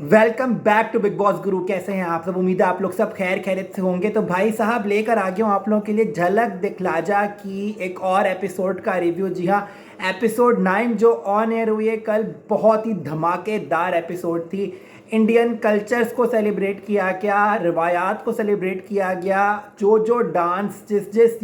Welcome back to Bigg Boss Guru. कैसे हैं आप सब? उम्मीद है आप लोग सब खैर खैरियत से होंगे। तो भाई साहब लेकर आ गया हूँ आप लोगों के लिए झलक दिखला जा की एक और एपिसोड का रिव्यू। जी हाँ, एपिसोड 9 जो ऑन एयर हुई है कल, बहुत ही धमाकेदार एपिसोड थी। इंडियन कल्चर्स को सेलिब्रेट किया गया, रिवायात को सेलिब्रेट किया गया। जो जो डांस जिस जिस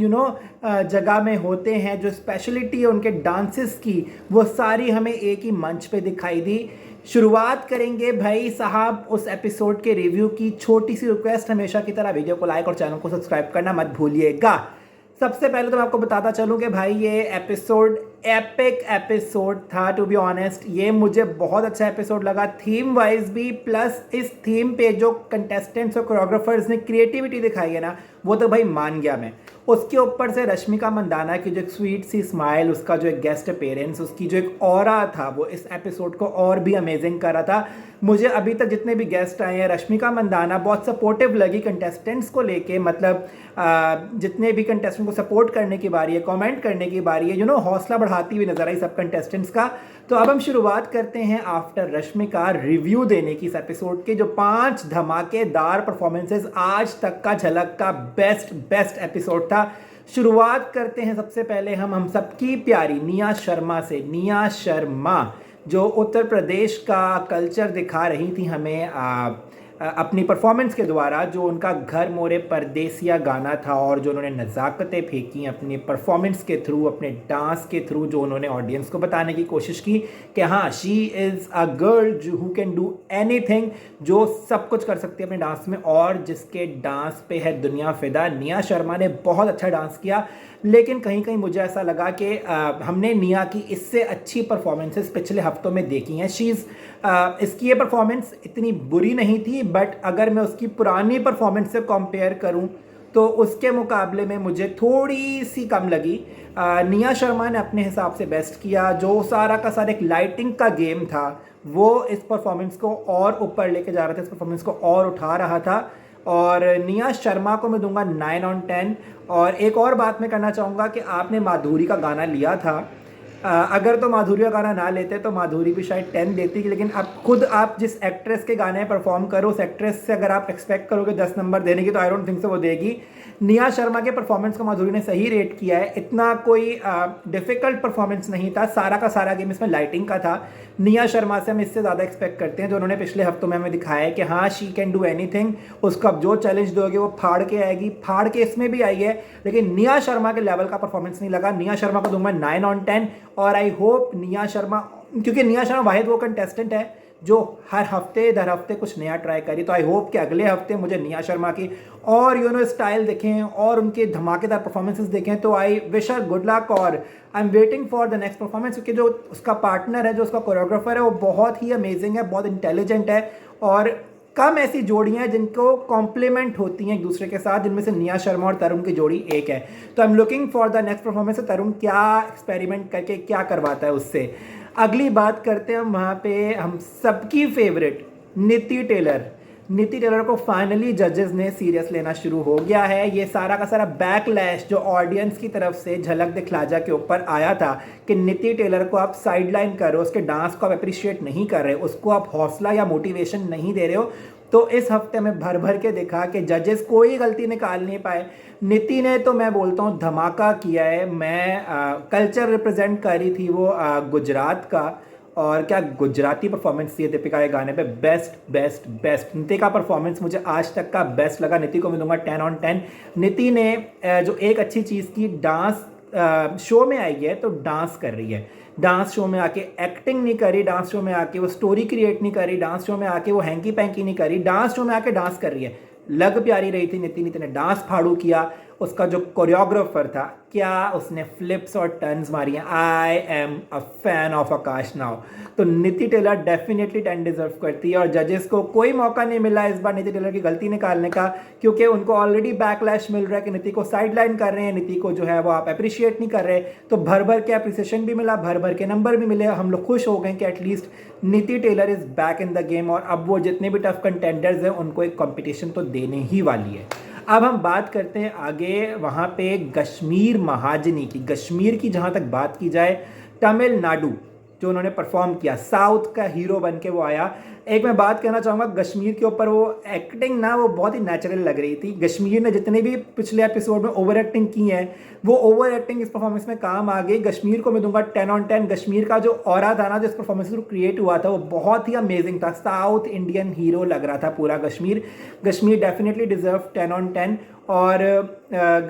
जगह में होते हैं, जो स्पेशलिटी है उनके डांसेस की, वो सारी हमें एक ही मंच पे दिखाई दी। शुरुआत करेंगे भाई साहब उस एपिसोड के रिव्यू की। छोटी सी रिक्वेस्ट, हमेशा की तरह वीडियो को लाइक और चैनल को सब्सक्राइब करना मत भूलिएगा। सबसे पहले तो मैं आपको बताता चलूं कि भाई ये एपिसोड एपिक एपिसोड था। टू बी ऑनेस्ट, ये मुझे बहुत अच्छा एपिसोड लगा, थीम वाइज भी, प्लस इस थीम पे जो कंटेस्टेंट्स और कोरियोग्राफर्स ने क्रिएटिविटी दिखाई है ना, वो तो भाई मान गया मैं। उसके ऊपर से रश्मिका मंदाना की जो एक स्वीट सी स्माइल, उसका जो एक गेस्ट अपीयरेंस, उसकी जो एक ऑरा था, वो इस एपिसोड को और भी अमेजिंग कर रहा था। मुझे अभी तक जितने भी गेस्ट आए हैं, रश्मिका मंदाना बहुत सपोर्टिव लगी कंटेस्टेंट्स को लेके। मतलब जितने भी कंटेस्टेंट को सपोर्ट करने की बारी है, कमेंट करने की बारी है, हौसला बढ़ाती हुई नजर आई सब कंटेस्टेंट्स का। तो अब हम शुरुआत करते हैं आफ्टर रश्मिका रिव्यू देने की इस एपिसोड के। जो 5 धमाकेदार परफॉर्मेंसेस, आज तक का झलक का बेस्ट एपिसोड था। शुरुआत करते हैं सबसे पहले हम सबकी प्यारी निया शर्मा से। निया शर्मा जो उत्तर प्रदेश का कल्चर दिखा रही थी हमें अपनी परफॉर्मेंस के द्वारा। जो उनका घर मोरे परदेसिया गाना था और जो उन्होंने नज़ाकतें फेंकी अपनी परफॉर्मेंस के थ्रू, अपने डांस के थ्रू, जो उन्होंने ऑडियंस को बताने की कोशिश की कि हाँ, she is a girl who can do anything, जो सब कुछ कर सकती है अपने डांस में और जिसके डांस पे है दुनिया फिदा। निया शर्मा ने बहुत अच्छा डांस किया, लेकिन कहीं कहीं मुझे ऐसा लगा कि हमने निया की इससे अच्छी परफॉर्मेंसेस पिछले हफ्तों में देखी हैं। इसकी ये परफॉर्मेंस इतनी बुरी नहीं थी, बट अगर मैं उसकी पुरानी परफॉर्मेंस से कंपेयर करूं तो उसके मुकाबले में मुझे थोड़ी सी कम लगी। निया शर्मा ने अपने हिसाब से बेस्ट किया। जो सारा का सारा एक लाइटिंग का गेम था, वो इस परफॉर्मेंस को और ऊपर लेके जा रहा था, इस परफॉर्मेंस को और उठा रहा था। और निया शर्मा को मैं दूंगा 9 on 10। और एक और बात मैं करना चाहूँगा कि आपने माधुरी का गाना लिया था। अगर तो माधुरी का गाना ना लेते तो माधुरी भी शायद 10 देती, लेकिन अब खुद आप जिस एक्ट्रेस के गाने परफॉर्म करो, उस एक्ट्रेस से अगर आप एक्सपेक्ट करोगे 10 नंबर देने की, तो आई डोंट थिंक से वो देगी। निया शर्मा के परफॉर्मेंस को माधुरी ने सही रेट किया है। इतना कोई डिफिकल्ट परफॉर्मेंस नहीं था, सारा का सारा गेम इसमें लाइटिंग का था। निया शर्मा से हम इससे ज़्यादा एक्सपेक्ट करते हैं। जो उन्होंने पिछले हफ्तों में हमें दिखाया है कि हाँ, शी कैन डू एनीथिंग। उसको अब जो चैलेंज दोगे वो फाड़ के आएगी, फाड़ के इसमें भी आई है। लेकिन निया शर्मा के लेवल का परफॉर्मेंस नहीं लगा। निया शर्मा को दूंगा 9 on 10। और आई होप निया शर्मा, क्योंकि निया शर्मा वाहिद वो कंटेस्टेंट है जो हर हफ्ते दर हफ्ते कुछ नया ट्राई करी, तो आई होप कि अगले हफ्ते मुझे निया शर्मा की और स्टाइल देखें और उनके धमाकेदार परफॉर्मेंसेस देखें। तो I wish her good luck और I am waiting for the next performance, क्योंकि जो उसका पार्टनर है, जो उसका कोरियोग्राफर है, वो बहुत ही अमेजिंग है, बहुत इंटेलिजेंट है। और कम ऐसी जोड़ियां हैं जिनको कॉम्प्लीमेंट होती हैं एक दूसरे के साथ, जिनमें से निया शर्मा और तरुण की जोड़ी एक है। तो I am looking for the next performance. Tarun क्या एक्सपेरिमेंट करके क्या करवाता है उससे। अगली बात करते हैं हम वहाँ पे हम सबकी फेवरेट नीति टेलर। नीति टेलर को फाइनली जजेस ने सीरियस लेना शुरू हो गया है। ये सारा का सारा बैकलैश जो ऑडियंस की तरफ से झलक दिखला जा के ऊपर आया था कि नीति टेलर को आप साइडलाइन कर रहे हो, उसके डांस को आप अप्रिशिएट नहीं कर रहे, उसको आप हौसला या मोटिवेशन नहीं दे रहे हो। तो इस हफ्ते में भर भर के देखा कि जजेस कोई गलती निकाल नहीं पाए। नीति ने तो मैं बोलता हूँ धमाका किया है। मैं कल्चर रिप्रेजेंट कर रही थी वो गुजरात का, और क्या गुजराती परफॉर्मेंस थी दीपिका के गाने पे। बेस्ट नीति का परफॉर्मेंस मुझे आज तक का बेस्ट लगा। नीति को मैं दूंगा 10 on 10। नीति ने जो एक अच्छी चीज़ की, डांस शो में आई है तो डांस कर रही है। डांस शो में आके एक्टिंग नहीं करी, डांस शो में आके वो स्टोरी क्रिएट नहीं करी, डांस शो में आके वो हैंकी पैंकी नहीं करी, डांस शो में आके डांस कर रही है। लग प्यारी रही थी नीति ने डांस फाड़ू किया। उसका जो कोरियोग्राफर था, क्या उसने फ्लिप्स और टर्न्स मारी हैं। I am a fan of Akash now. तो नीति टेलर डेफिनेटली 10 डिजर्व करती है और जजेस को कोई मौका नहीं मिला इस बार नीति टेलर की गलती निकालने का, क्योंकि उनको ऑलरेडी बैकलैश मिल रहा है कि नीति को साइडलाइन कर रहे हैं, नीति को जो है वो आप अप्रिशिएट नहीं कर रहे। तो भर भर के अप्रिसिएशन भी मिला, भर भर के नंबर भी मिले। हम लोग खुश हो गए कि at least Niti Taylor is back in the game और अब वो जितने भी टफ कंटेंडर्स हैं उनको एक कंपटीशन तो देने ही वाली है। अब हम बात करते हैं आगे वहाँ पे कश्मीर महाजनी की। कश्मीर की जहाँ तक बात की जाए, तमिलनाडु जो उन्होंने परफॉर्म किया, साउथ का हीरो बन के वो आया। एक मैं बात कहना चाहूँगा कश्मीर के ऊपर, वो एक्टिंग ना वो बहुत ही नेचुरल लग रही थी। कश्मीर ने जितने भी पिछले एपिसोड में ओवर एक्टिंग की है, वो ओवर एक्टिंग इस परफॉर्मेंस में काम आ गई। कश्मीर को मैं दूंगा 10 on 10। कश्मीर का जो ऑरा था ना, जो इस परफॉर्मेंस में क्रिएट हुआ था, वो बहुत ही अमेजिंग था। साउथ इंडियन हीरो लग रहा था पूरा Kashmir. Kashmir definitely deserve 10 on 10। और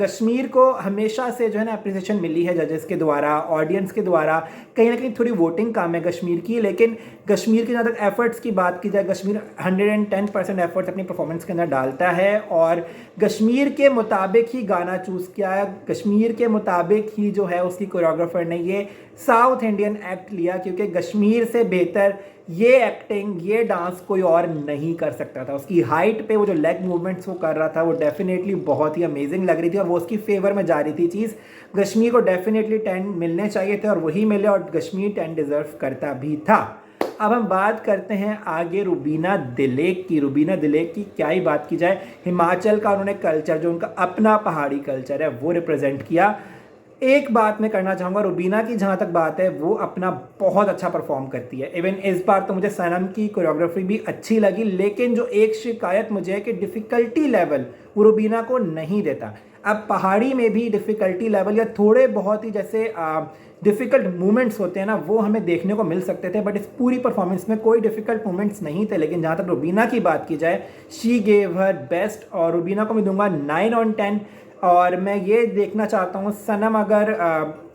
कश्मीर को हमेशा से जो है ना अप्रिसिएशन मिली है जजेस के द्वारा, ऑडियंस के द्वारा। कहीं ना कहीं थोड़ी वोटिंग काम है कश्मीर की, लेकिन कश्मीर के जहाँ तक एफर्ट्स की बात की जाए, कश्मीर 110% एफर्ट्स अपनी परफॉर्मेंस के अंदर डालता है और कश्मीर के मुताबिक ही गाना चूज़ किया है, कश्मीर के मुताबिक ही जो है उसकी कोरियोग्राफर ने ये साउथ इंडियन एक्ट लिया, क्योंकि कश्मीर से बेहतर ये एक्टिंग, ये डांस कोई और नहीं कर सकता था। उसकी हाइट पे वो जो लेग मूवमेंट्स वो कर रहा था, वो डेफिनेटली बहुत ही अमेजिंग लग रही थी और वो उसकी फेवर में जा रही थी चीज़। कश्मीर को डेफिनेटली 10 मिलने चाहिए थे और वही मिले, और कश्मीर 10 डिजर्व करता भी था। अब हम बात करते हैं आगे रुबीना दिलेक की। रुबीना दिलेक की क्या ही बात की जाए, हिमाचल का उन्होंने कल्चर, जो उनका अपना पहाड़ी कल्चर है, वो रिप्रेजेंट किया। एक बात मैं करना चाहूँगा, रुबीना की जहाँ तक बात है, वो अपना बहुत अच्छा परफॉर्म करती है। इवन इस बार तो मुझे सनम की कोरियोग्राफी भी अच्छी लगी, लेकिन जो एक शिकायत मुझे है कि डिफ़िकल्टी लेवल वो रुबीना को नहीं देता। अब पहाड़ी में भी डिफ़िकल्टी लेवल या थोड़े बहुत ही जैसे डिफ़िकल्ट मूवमेंट्स होते हैं ना, वो हमें देखने को मिल सकते थे, बट इस पूरी परफॉर्मेंस में कोई डिफ़िकल्ट मूवमेंट्स नहीं थे। लेकिन जहाँ तक रुबीना की बात की जाए, शी गेव हर बेस्ट और रुबीना को मैं दूंगा 9 on 10। और मैं ये देखना चाहता हूँ सनम अगर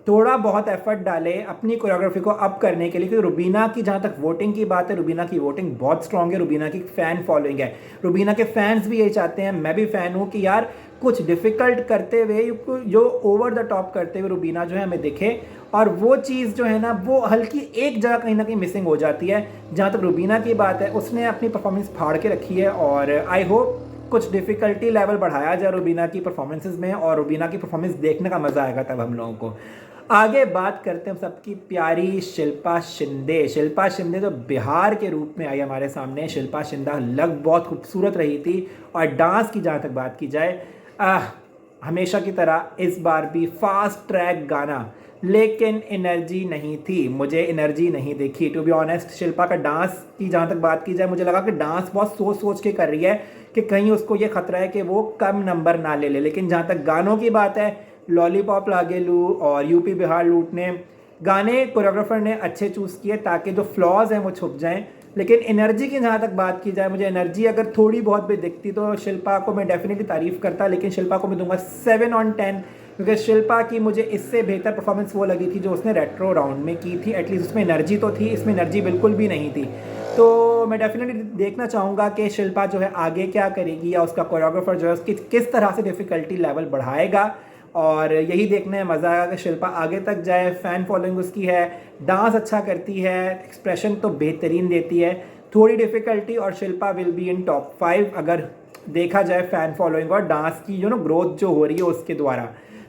थोड़ा बहुत एफर्ट डाले अपनी कोरियोग्राफी को अप करने के लिए, क्योंकि रुबीना की जहाँ तक वोटिंग की बात है, रुबीना की वोटिंग बहुत स्ट्रांग है, रुबीना की फ़ैन फॉलोइंग है। रुबीना के फैंस भी यही चाहते हैं, मैं भी फ़ैन हूँ कि यार कुछ डिफ़िकल्ट करते हुए, जो ओवर द टॉप करते हुए रुबीना जो है हमें दिखे। और वो चीज़ जो है ना, वो हल्की एक जगह कहीं ना कहीं मिसिंग हो जाती है। जहाँ तक रुबीना की बात है, उसने अपनी परफॉर्मेंस फाड़ के रखी है और आई होप कुछ डिफ़िकल्टी लेवल बढ़ाया जाए रुबीना की परफॉर्मेंसेस में, और रुबीना की परफॉर्मेंस देखने का मज़ा आएगा तब हम लोगों को। आगे बात करते हैं सबकी प्यारी शिल्पा शिंदे। शिल्पा शिंदे जो बिहार के रूप में आई हमारे सामने, शिल्पा शिंदे लग बहुत खूबसूरत रही थी। और डांस की जहाँ तक बात की जाए, हमेशा की तरह इस बार भी फास्ट ट्रैक गाना, लेकिन एनर्जी नहीं थी। मुझे एनर्जी नहीं देखी टू बी ऑनेस्ट। शिल्पा का डांस की जहाँ तक बात की जाए, मुझे लगा कि डांस बहुत सोच सोच के कर रही है कि कहीं उसको ये खतरा है कि वो कम नंबर ना ले ले। लेकिन जहाँ तक गानों की बात है, लॉलीपॉप लागेलू और यूपी बिहार लूट ने गाने कोरियोग्राफर ने अच्छे चूज़ किए ताकि जो फ्लॉज हैं वो छुप जाएं। लेकिन एनर्जी की जहाँ तक बात की जाए, मुझे एनर्जी अगर थोड़ी बहुत भी दिखती तो शिल्पा को मैं डेफिनेटली तारीफ़ करता, लेकिन शिल्पा को मैं दूंगा 7 on 10, क्योंकि शिल्पा की मुझे इससे बेहतर परफॉर्मेंस वो लगी थी जो उसने रेट्रो राउंड में की थी। एटलीस्ट उसमें एनर्जी तो थी, इसमें एनर्जी बिल्कुल भी नहीं थी। तो मैं डेफिनेटली देखना चाहूँगा कि शिल्पा जो है आगे क्या करेगी, या उसका कोरियोग्राफर जो है उसकी किस तरह से डिफ़िकल्टी लेवल बढ़ाएगा। और यही देखने में मज़ा आएगा कि शिल्पा आगे तक जाए। फ़ैन फॉलोइंग उसकी है, डांस अच्छा करती है, एक्सप्रेशन तो बेहतरीन देती है। थोड़ी डिफ़िकल्टी और Shilpa will be in top 5 अगर देखा जाए फ़ैन फॉलोइंग और डांस की ग्रोथ जो हो रही है उसके द्वारा।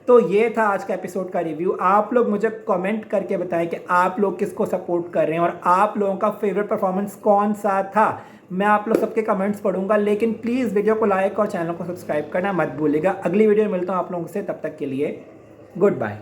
तो ये था आज का एपिसोड का रिव्यू। आप लोग मुझे कमेंट करके बताएं कि आप लोग किसको सपोर्ट कर रहे हैं और आप लोगों का फेवरेट परफॉर्मेंस कौन सा था। मैं आप लोग सबके कमेंट्स पढ़ूंगा, लेकिन प्लीज़ वीडियो को लाइक और चैनल को सब्सक्राइब करना मत भूलिएगा। अगली वीडियो में मिलता हूँ आप लोगों से, तब तक के लिए गुड बाय।